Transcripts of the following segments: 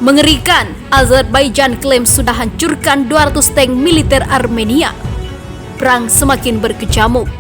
Mengerikan, Azerbaijan klaim sudah hancurkan 200 tank militer Armenia. Perang semakin berkecamuk.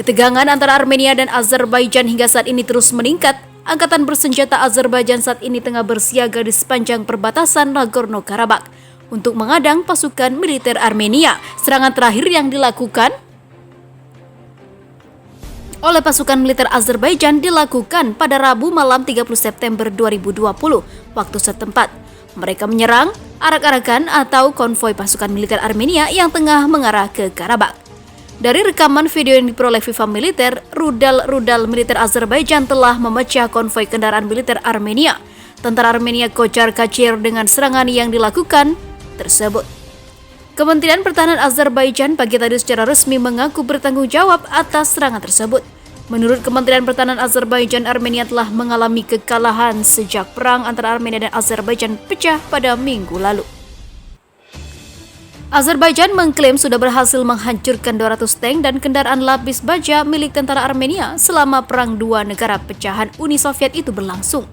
Ketegangan antara Armenia dan Azerbaijan hingga saat ini terus meningkat. Angkatan bersenjata Azerbaijan saat ini tengah bersiaga di sepanjang perbatasan Nagorno-Karabakh untuk mengadang pasukan militer Armenia. Serangan terakhir yang dilakukan oleh pasukan militer Azerbaijan dilakukan pada Rabu malam 30 September 2020 waktu setempat. Mereka menyerang arak-arakan atau konvoi pasukan militer Armenia yang tengah mengarah ke Karabakh. Dari rekaman video yang diperoleh FIFA Militer, rudal militer Azerbaijan telah memecah konvoi kendaraan militer Armenia. Tentara Armenia kocar kacir dengan serangan yang dilakukan tersebut. Kementerian Pertahanan Azerbaijan pagi tadi secara resmi mengaku bertanggung jawab atas serangan tersebut. Menurut Kementerian Pertahanan Azerbaijan, Armenia telah mengalami kekalahan sejak perang antara Armenia dan Azerbaijan pecah pada minggu lalu. Azerbaijan mengklaim sudah berhasil menghancurkan 200 tank dan kendaraan lapis baja milik tentara Armenia selama perang dua negara pecahan Uni Soviet itu berlangsung.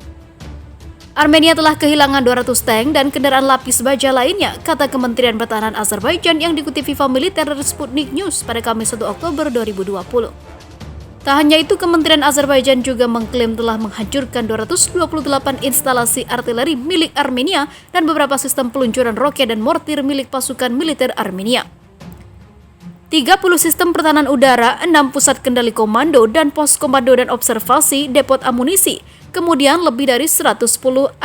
Armenia telah kehilangan 200 tank dan kendaraan lapis baja lainnya, kata Kementerian Pertahanan Azerbaijan yang dikutip FIFA Militer dari Sputnik News pada Kamis 1 Oktober 2020. Tak hanya itu, Kementerian Azerbaijan juga mengklaim telah menghancurkan 228 instalasi artileri milik Armenia dan beberapa sistem peluncuran roket dan mortir milik pasukan militer Armenia. 30 sistem pertahanan udara, 6 pusat kendali komando dan pos komando dan observasi, depot amunisi, kemudian lebih dari 110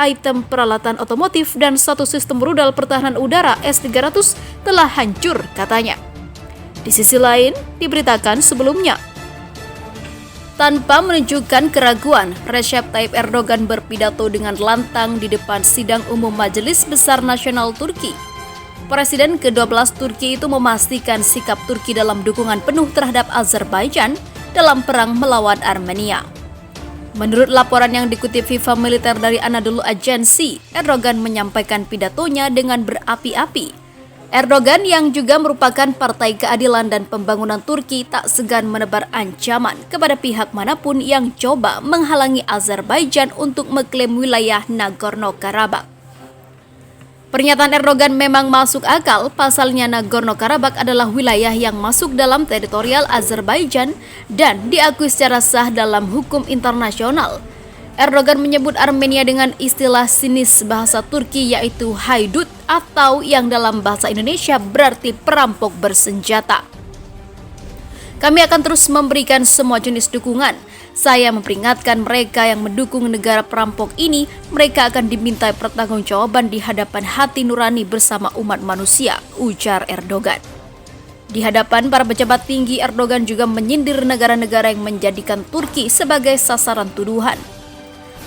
item peralatan otomotif dan satu sistem rudal pertahanan udara S-300 telah hancur, katanya. Di sisi lain, diberitakan sebelumnya, tanpa menunjukkan keraguan, Recep Tayyip Erdogan berpidato dengan lantang di depan sidang umum Majelis Besar Nasional Turki. Presiden ke-12 Turki itu memastikan sikap Turki dalam dukungan penuh terhadap Azerbaijan dalam perang melawan Armenia. Menurut laporan yang dikutip FIFA Militer dari Anadolu Agency, Erdogan menyampaikan pidatonya dengan berapi-api. Erdogan yang juga merupakan Partai Keadilan dan Pembangunan Turki tak segan menebar ancaman kepada pihak manapun yang coba menghalangi Azerbaijan untuk mengklaim wilayah Nagorno-Karabakh. Pernyataan Erdogan memang masuk akal, pasalnya Nagorno-Karabakh adalah wilayah yang masuk dalam teritorial Azerbaijan dan diakui secara sah dalam hukum internasional. Erdogan menyebut Armenia dengan istilah sinis bahasa Turki yaitu haydut atau yang dalam bahasa Indonesia berarti perampok bersenjata. Kami akan terus memberikan semua jenis dukungan. Saya memperingatkan mereka yang mendukung negara perampok ini, mereka akan dimintai pertanggungjawaban di hadapan hati nurani bersama umat manusia, ujar Erdogan. Di hadapan para pejabat tinggi, Erdogan juga menyindir negara-negara yang menjadikan Turki sebagai sasaran tuduhan.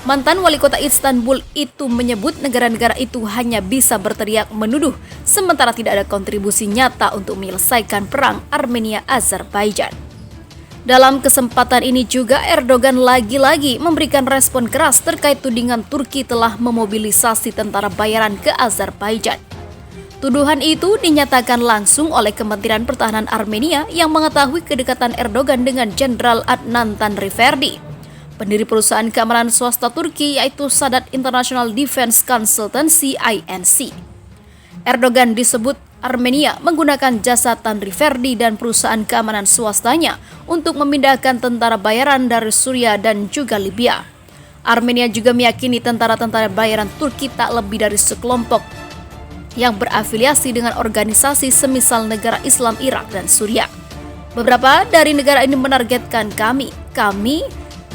Mantan wali kota Istanbul itu menyebut negara-negara itu hanya bisa berteriak menuduh, sementara tidak ada kontribusi nyata untuk menyelesaikan perang Armenia-Azerbaijan. Dalam kesempatan ini juga Erdogan lagi-lagi memberikan respon keras terkait tudingan Turki telah memobilisasi tentara bayaran ke Azerbaijan. Tuduhan itu dinyatakan langsung oleh Kementerian Pertahanan Armenia yang mengetahui kedekatan Erdogan dengan Jenderal Adnan Tanriverdi, pendiri perusahaan keamanan swasta Turki yaitu Sadat International Defense Consultancy (INC). Erdogan disebut Armenia menggunakan jasa Tanriverdi dan perusahaan keamanan swastanya untuk memindahkan tentara bayaran dari Suriah dan juga Libya. Armenia juga meyakini tentara-tentara bayaran Turki tak lebih dari sekelompok yang berafiliasi dengan organisasi semisal negara Islam Irak dan Suriah. Beberapa dari negara ini menargetkan kami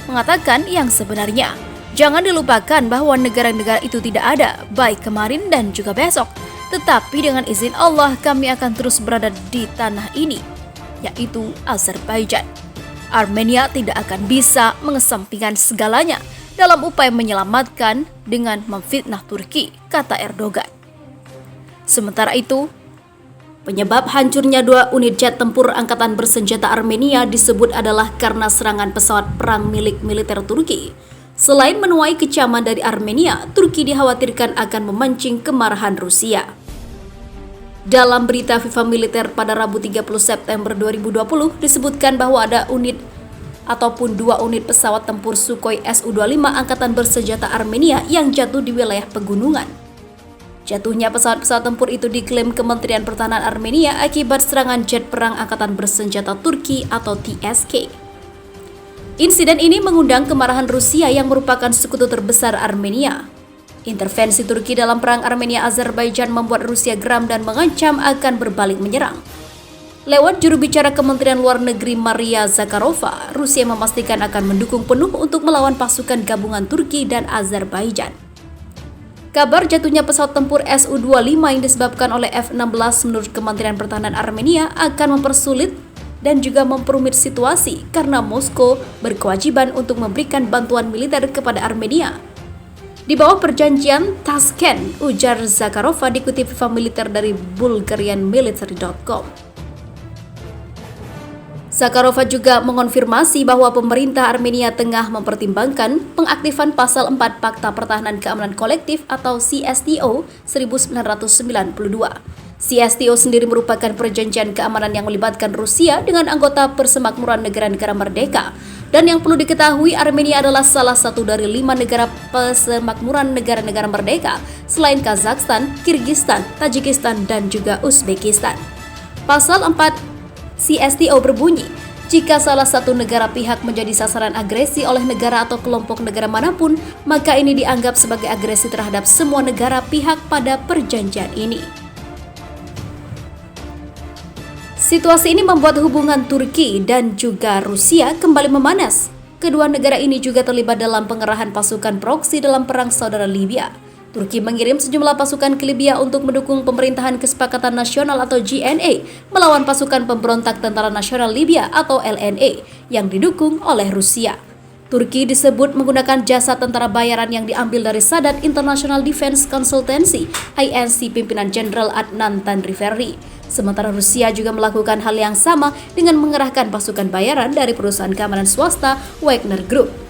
mengatakan yang sebenarnya. Jangan dilupakan bahwa negara-negara itu tidak ada, baik kemarin dan juga besok. Tetapi dengan izin Allah kami akan terus berada di tanah ini, yaitu Azerbaijan. Armenia tidak akan bisa mengesampingkan segalanya. dalam upaya menyelamatkan dengan memfitnah Turki, kata Erdogan. Sementara itu, penyebab hancurnya 2 unit jet tempur angkatan bersenjata Armenia disebut adalah karena serangan pesawat perang milik militer Turki. Selain menuai kecaman dari Armenia, Turki dikhawatirkan akan memancing kemarahan Rusia. Dalam berita FIFA militer pada Rabu 30 September 2020 disebutkan bahwa ada 2 unit pesawat tempur Sukhoi Su-25 angkatan bersenjata Armenia yang jatuh di wilayah pegunungan. Jatuhnya pesawat-pesawat tempur itu diklaim Kementerian Pertahanan Armenia akibat serangan jet perang angkatan bersenjata Turki atau TSK. Insiden ini mengundang kemarahan Rusia yang merupakan sekutu terbesar Armenia. Intervensi Turki dalam perang Armenia-Azerbaijan membuat Rusia geram dan mengancam akan berbalik menyerang. Lewat juru bicara Kementerian Luar Negeri Maria Zakharova, Rusia memastikan akan mendukung penuh untuk melawan pasukan gabungan Turki dan Azerbaijan. Kabar jatuhnya pesawat tempur Su-25 yang disebabkan oleh F-16 menurut Kementerian Pertahanan Armenia akan mempersulit dan juga memperumit situasi karena Moskow berkewajiban untuk memberikan bantuan militer kepada Armenia. Di bawah perjanjian Tashkent, ujar Zakharova dikutip FIFA militer dari bulgarianmilitary.com. Zakharova juga mengonfirmasi bahwa pemerintah Armenia tengah mempertimbangkan pengaktifan pasal 4 Pakta Pertahanan Keamanan Kolektif atau CSTO 1992. CSTO sendiri merupakan perjanjian keamanan yang melibatkan Rusia dengan anggota Persemakmuran Negara-Negara Merdeka. Dan yang perlu diketahui, Armenia adalah salah satu dari 5 negara Persemakmuran Negara-Negara Merdeka selain Kazakhstan, Kirgistan, Tajikistan, dan juga Uzbekistan. Pasal 4 CSTO berbunyi, jika salah satu negara pihak menjadi sasaran agresi oleh negara atau kelompok negara manapun, maka ini dianggap sebagai agresi terhadap semua negara pihak pada perjanjian ini. Situasi ini membuat hubungan Turki dan juga Rusia kembali memanas. Kedua negara ini juga terlibat dalam pengerahan pasukan proksi dalam perang saudara Libya. Turki mengirim sejumlah pasukan ke Libya untuk mendukung pemerintahan Kesepakatan Nasional atau GNA melawan pasukan pemberontak Tentara Nasional Libya atau LNA yang didukung oleh Rusia. Turki disebut menggunakan jasa tentara bayaran yang diambil dari Sadat International Defense Consultancy (INC) pimpinan Jenderal Adnan Tanriverdi. Sementara Rusia juga melakukan hal yang sama dengan mengerahkan pasukan bayaran dari perusahaan keamanan swasta Wagner Group.